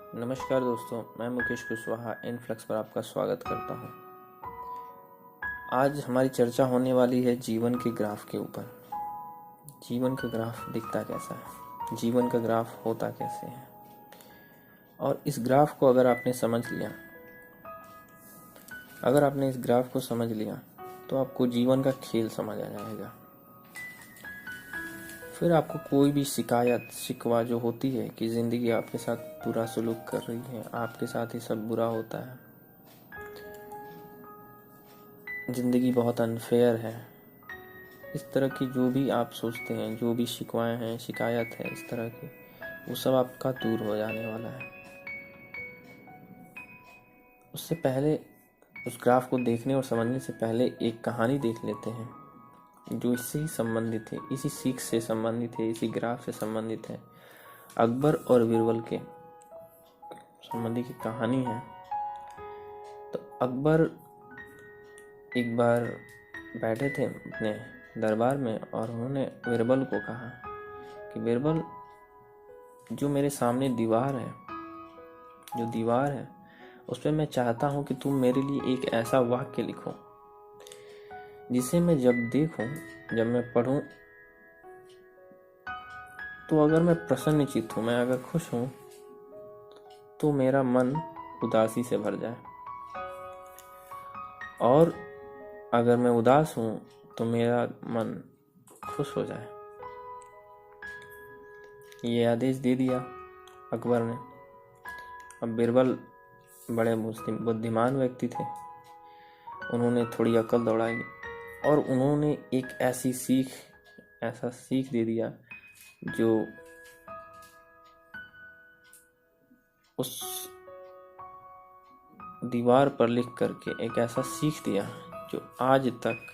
नमस्कार दोस्तों, मैं मुकेश कुशवाहा इनफ्लक्स पर आपका स्वागत करता हूं। आज हमारी चर्चा होने वाली है जीवन के ग्राफ के ऊपर। जीवन का ग्राफ दिखता कैसा है, जीवन का ग्राफ होता कैसे है, और इस ग्राफ को अगर आपने समझ लिया, इस ग्राफ को समझ लिया तो आपको जीवन का खेल समझ आ जाएगा। फिर आपको कोई भी शिकायत शिकवा जो होती है कि ज़िंदगी आपके साथ बुरा सलूक कर रही है, आपके साथ ही सब बुरा होता है, ज़िंदगी बहुत अनफेयर है, इस तरह की जो भी आप सोचते हैं, जो भी शिकवाएं हैं, शिकायत है इस तरह की, वो सब आपका दूर हो जाने वाला है। उससे पहले, उस ग्राफ को देखने और समझने से पहले एक कहानी देख लेते हैं जो इससे ही संबंधित है, इसी सीख से संबंधित है, इसी ग्राफ से संबंधित है। अकबर और बीरबल के संबंधी की कहानी है। तो अकबर एक बार बैठे थे अपने दरबार में और उन्होंने बीरबल को कहा कि बीरबल, जो मेरे सामने दीवार है उस पर मैं चाहता हूँ कि तुम मेरे लिए एक ऐसा वाक्य लिखो जिसे मैं जब देखूं, जब मैं पढूं, तो अगर मैं प्रसन्नचित्त हूँ, मैं अगर खुश हूँ, तो मेरा मन उदासी से भर जाए, और अगर मैं उदास हूँ तो मेरा मन खुश हो जाए। ये आदेश दे दिया अकबर ने। अब बीरबल बड़े बुद्धिमान व्यक्ति थे, उन्होंने थोड़ी अकल दौड़ाई और उन्होंने एक ऐसा सीख दे दिया जो उस दीवार पर लिख करके एक ऐसा सीख दिया जो आज तक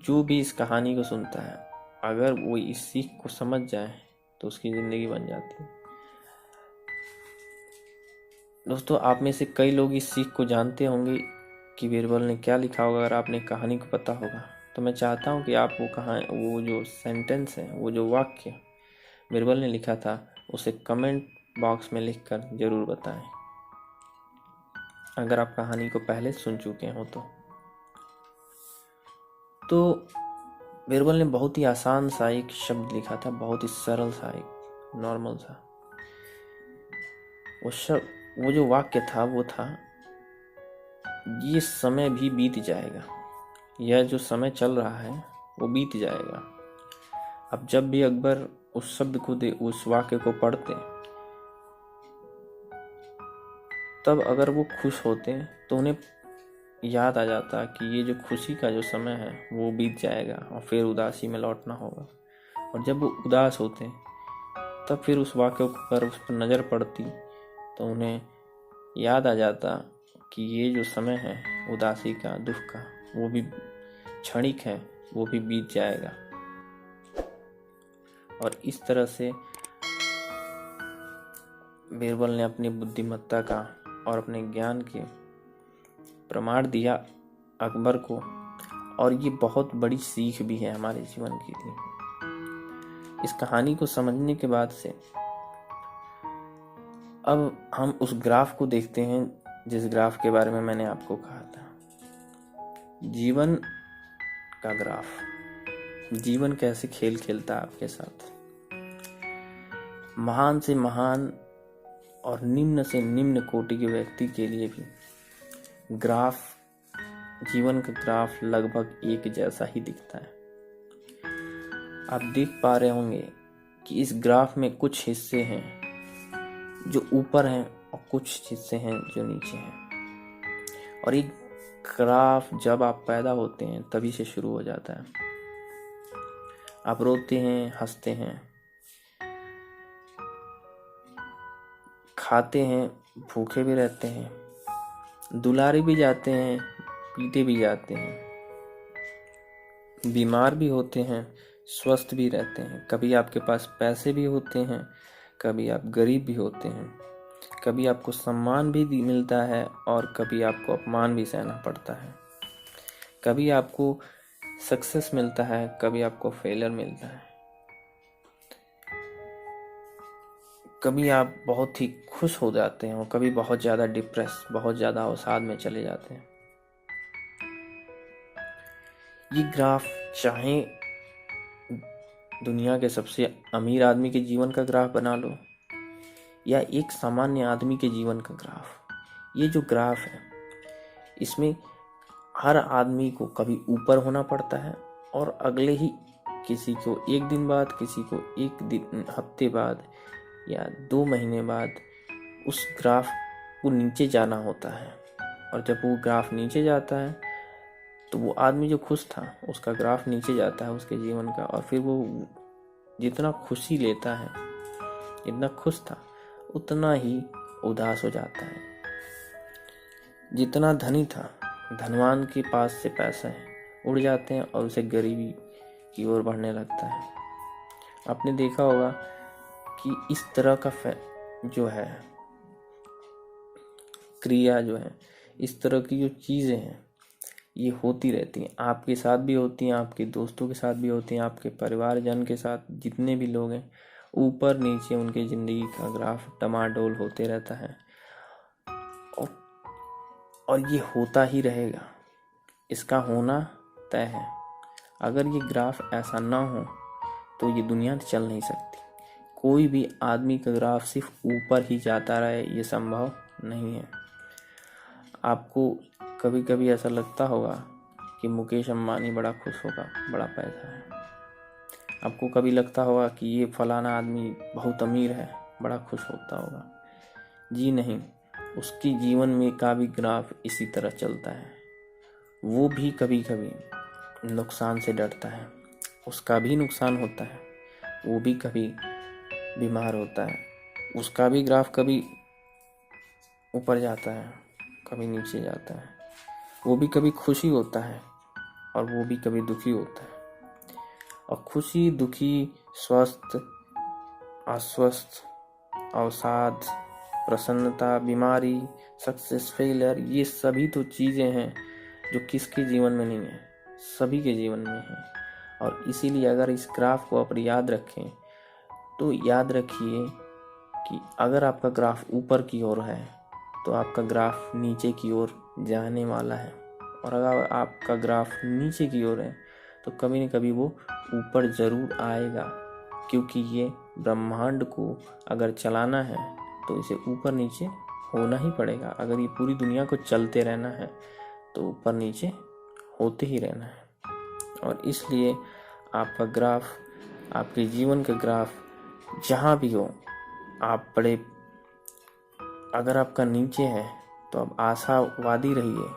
जो भी इस कहानी को सुनता है, अगर वो इस सीख को समझ जाए तो उसकी जिंदगी बन जाती है। दोस्तों, आप में से कई लोग इस सीख को जानते होंगे कि बीरबल ने क्या लिखा होगा। अगर आपने कहानी को पता होगा तो मैं चाहता हूँ कि आप वो जो सेंटेंस है, वो जो वाक्य बीरबल ने लिखा था, उसे कमेंट बॉक्स में लिखकर जरूर बताएं, अगर आप कहानी को पहले सुन चुके हो तो बीरबल ने बहुत ही आसान सा एक शब्द लिखा था, बहुत ही सरल सा, एक नॉर्मल सा। वो जो वाक्य था वो था, ये समय भी बीत जाएगा, यह जो समय चल रहा है वो बीत जाएगा। अब जब भी अकबर उस शब्द को उस वाक्य को पढ़ते, तब अगर वो खुश होते तो उन्हें याद आ जाता कि ये जो खुशी का जो समय है वो बीत जाएगा और फिर उदासी में लौटना होगा। और जब वो उदास होते तब फिर उस वाक्य पर उस पर नज़र पड़ती तो उन्हें याद आ जाता कि ये जो समय है उदासी का, दुख का, वो भी क्षणिक है, वो भी बीत जाएगा। और इस तरह से बीरबल ने अपनी बुद्धिमत्ता का और अपने ज्ञान के प्रमाण दिया अकबर को, और ये बहुत बड़ी सीख भी है हमारे जीवन के लिए। इस कहानी को समझने के बाद से अब हम उस ग्राफ को देखते हैं जिस ग्राफ के बारे में मैंने आपको कहा था, जीवन का ग्राफ। जीवन कैसे खेल खेलता है आपके साथ। महान से महान और निम्न से निम्न कोटि के व्यक्ति के लिए भी ग्राफ, जीवन का ग्राफ लगभग एक जैसा ही दिखता है। आप देख पा रहे होंगे कि इस ग्राफ में कुछ हिस्से हैं जो ऊपर हैं और कुछ हिस्से हैं जो नीचे हैं। और एक ग्राफ जब आप पैदा होते हैं तभी से शुरू हो जाता है। आप रोते हैं, हंसते हैं, खाते हैं, भूखे भी रहते हैं, दुलारे भी जाते हैं, पीटे भी जाते हैं, बीमार भी होते हैं, स्वस्थ भी रहते हैं। कभी आपके पास पैसे भी होते हैं, कभी आप गरीब भी होते हैं, कभी आपको सम्मान भी मिलता है और कभी आपको अपमान भी सहना पड़ता है। कभी आपको सक्सेस मिलता है, कभी आपको फेलियर मिलता है। कभी आप बहुत ही खुश हो जाते हैं और कभी बहुत ज़्यादा डिप्रेस, बहुत ज़्यादा अवसाद में चले जाते हैं। ये ग्राफ चाहे दुनिया के सबसे अमीर आदमी के जीवन का ग्राफ बना लो या एक सामान्य आदमी के जीवन का ग्राफ, ये जो ग्राफ है इसमें हर आदमी को कभी ऊपर होना पड़ता है और अगले ही किसी को एक दिन बाद, किसी को एक दिन हफ्ते बाद या 2 महीने बाद उस ग्राफ को नीचे जाना होता है। और जब वो ग्राफ नीचे जाता है तो वो आदमी जो खुश था उसका ग्राफ नीचे जाता है उसके जीवन का, और फिर वो जितना खुशी लेता है, जितना खुश था उतना ही उदास हो जाता है। जितना धनी था, धनवान के पास से पैसा है उड़ जाते हैं और उसे गरीबी की ओर बढ़ने लगता है। आपने देखा होगा कि इस तरह का जो है क्रिया जो है, इस तरह की जो चीज़ें हैं ये होती रहती हैं, आपके साथ भी होती हैं, आपके दोस्तों के साथ भी होती हैं, आपके परिवारजन के साथ, जितने भी लोग हैं ऊपर नीचे उनके ज़िंदगी का ग्राफ डमाडोल होते रहता है। और ये होता ही रहेगा, इसका होना तय है। अगर ये ग्राफ ऐसा ना हो तो ये दुनिया चल नहीं सकती। कोई भी आदमी का ग्राफ सिर्फ ऊपर ही जाता रहे ये संभव नहीं है। आपको कभी कभी ऐसा लगता होगा कि मुकेश अंबानी बड़ा खुश होगा, बड़ा पैसा है। आपको कभी लगता होगा कि ये फलाना आदमी बहुत अमीर है, बड़ा खुश होता होगा। जी नहीं, उसकी जीवन में का भी ग्राफ इसी तरह चलता है। वो भी कभी कभी नुकसान से डरता है, उसका भी नुकसान होता है, वो भी कभी बीमार होता है, उसका भी ग्राफ कभी ऊपर जाता है, कभी नीचे जाता है। वो भी कभी खुशी होता है और वो भी कभी दुखी होता है। और खुशी, दुखी, स्वस्थ, अस्वस्थ, अवसाद, प्रसन्नता, बीमारी, सक्सेस, फेलियर, ये सभी तो चीज़ें हैं जो किसके जीवन में नहीं है, सभी के जीवन में है। और इसीलिए अगर इस ग्राफ को आप याद रखें तो याद रखिए कि अगर आपका ग्राफ ऊपर की ओर है तो आपका ग्राफ नीचे की ओर जाने वाला है, और अगर आपका ग्राफ नीचे की ओर है तो कभी न कभी वो ऊपर ज़रूर आएगा, क्योंकि ये ब्रह्मांड को अगर चलाना है तो इसे ऊपर नीचे होना ही पड़ेगा। अगर ये पूरी दुनिया को चलते रहना है तो ऊपर नीचे होते ही रहना है। और इसलिए आपका ग्राफ, आपके जीवन का ग्राफ जहाँ भी हो, आप बड़े, अगर आपका नीचे है तो आप आशावादी रहिए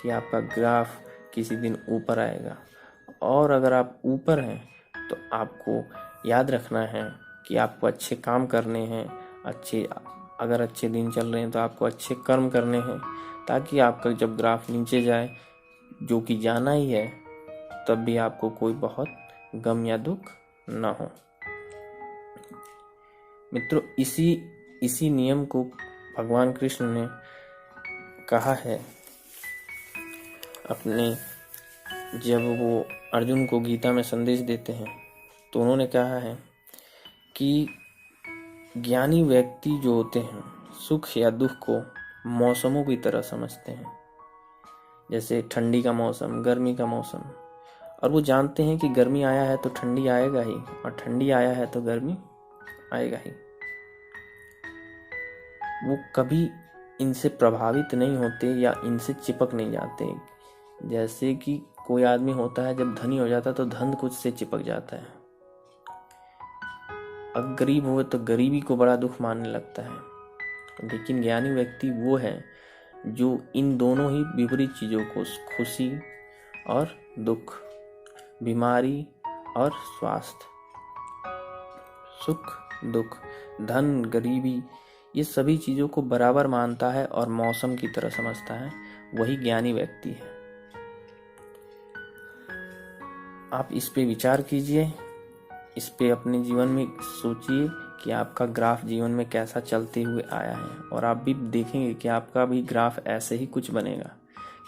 कि आपका ग्राफ किसी दिन ऊपर आएगा। और अगर आप ऊपर हैं तो आपको याद रखना है कि आपको अच्छे काम करने हैं, अगर अच्छे दिन चल रहे हैं तो आपको अच्छे कर्म करने हैं, ताकि आपका जब ग्राफ नीचे जाए, जो कि जाना ही है, तब भी आपको कोई बहुत गम या दुख ना हो। मित्रों, इसी नियम को भगवान कृष्ण ने कहा है जब वो अर्जुन को गीता में संदेश देते हैं तो उन्होंने कहा है कि ज्ञानी व्यक्ति जो होते हैं सुख या दुख को मौसमों की तरह समझते हैं, जैसे ठंडी का मौसम, गर्मी का मौसम, और वो जानते हैं कि गर्मी आया है तो ठंडी आएगा ही, और ठंडी आया है तो गर्मी आएगा ही। वो कभी इनसे प्रभावित नहीं होते या इनसे चिपक नहीं जाते। जैसे कि कोई आदमी होता है जब धनी हो जाता है तो धन कुछ से चिपक जाता है, अगर गरीब हो तो गरीबी को बड़ा दुख मानने लगता है। लेकिन ज्ञानी व्यक्ति वो है जो इन दोनों ही विपरीत चीज़ों को, खुशी और दुख, बीमारी और स्वास्थ्य, सुख दुख, धन गरीबी, ये सभी चीज़ों को बराबर मानता है और मौसम की तरह समझता है, वही ज्ञानी व्यक्ति है। आप इस पे विचार कीजिए, इस पे अपने जीवन में सोचिए कि आपका ग्राफ जीवन में कैसा चलते हुए आया है, और आप भी देखेंगे कि आपका भी ग्राफ ऐसे ही कुछ बनेगा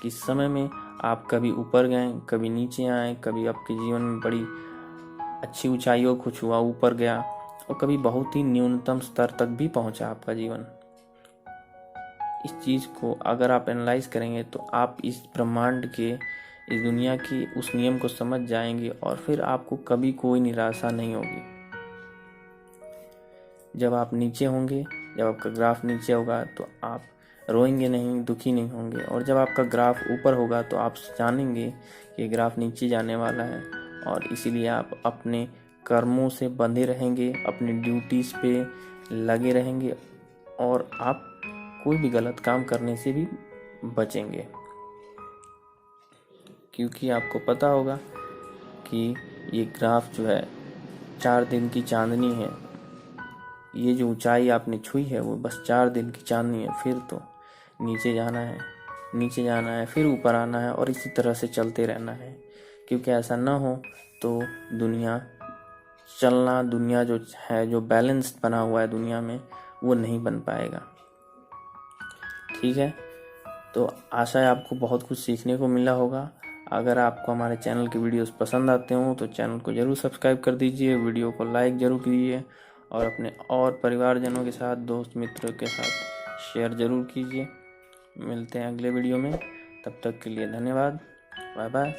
कि इस समय में आप कभी ऊपर गए, कभी नीचे आए, कभी आपके जीवन में बड़ी अच्छी ऊंचाइयों कुछ हुआ, ऊपर गया, और कभी बहुत ही न्यूनतम स्तर तक भी पहुंचा आपका जीवन। इस चीज़ को अगर आप एनालाइज करेंगे तो आप इस ब्रह्मांड के, इस दुनिया की उस नियम को समझ जाएंगे और फिर आपको कभी कोई निराशा नहीं होगी। जब आप नीचे होंगे, जब आपका ग्राफ नीचे होगा तो आप रोएंगे नहीं, दुखी नहीं होंगे। और जब आपका ग्राफ ऊपर होगा तो आप जानेंगे कि ग्राफ नीचे जाने वाला है, और इसीलिए आप अपने कर्मों से बंधे रहेंगे, अपनी ड्यूटीज पे लगे रहेंगे और आप कोई भी गलत काम करने से भी बचेंगे। क्योंकि आपको पता होगा कि ये ग्राफ जो है 4 दिन की चांदनी है। ये जो ऊंचाई आपने छुई है वो बस 4 दिन की चांदनी है, फिर तो नीचे जाना है, नीचे जाना है, फिर ऊपर आना है और इसी तरह से चलते रहना है। क्योंकि ऐसा ना हो तो दुनिया चलना, दुनिया जो है, जो बैलेंस बना हुआ है दुनिया में, वो नहीं बन पाएगा। ठीक है, तो आशा है आपको बहुत कुछ सीखने को मिला होगा। अगर आपको हमारे चैनल के वीडियोस पसंद आते हों तो चैनल को ज़रूर सब्सक्राइब कर दीजिए, वीडियो को लाइक ज़रूर कीजिए और अपने और परिवारजनों के साथ, दोस्त मित्रों के साथ शेयर ज़रूर कीजिए। मिलते हैं अगले वीडियो में, तब तक के लिए धन्यवाद। Bye bye.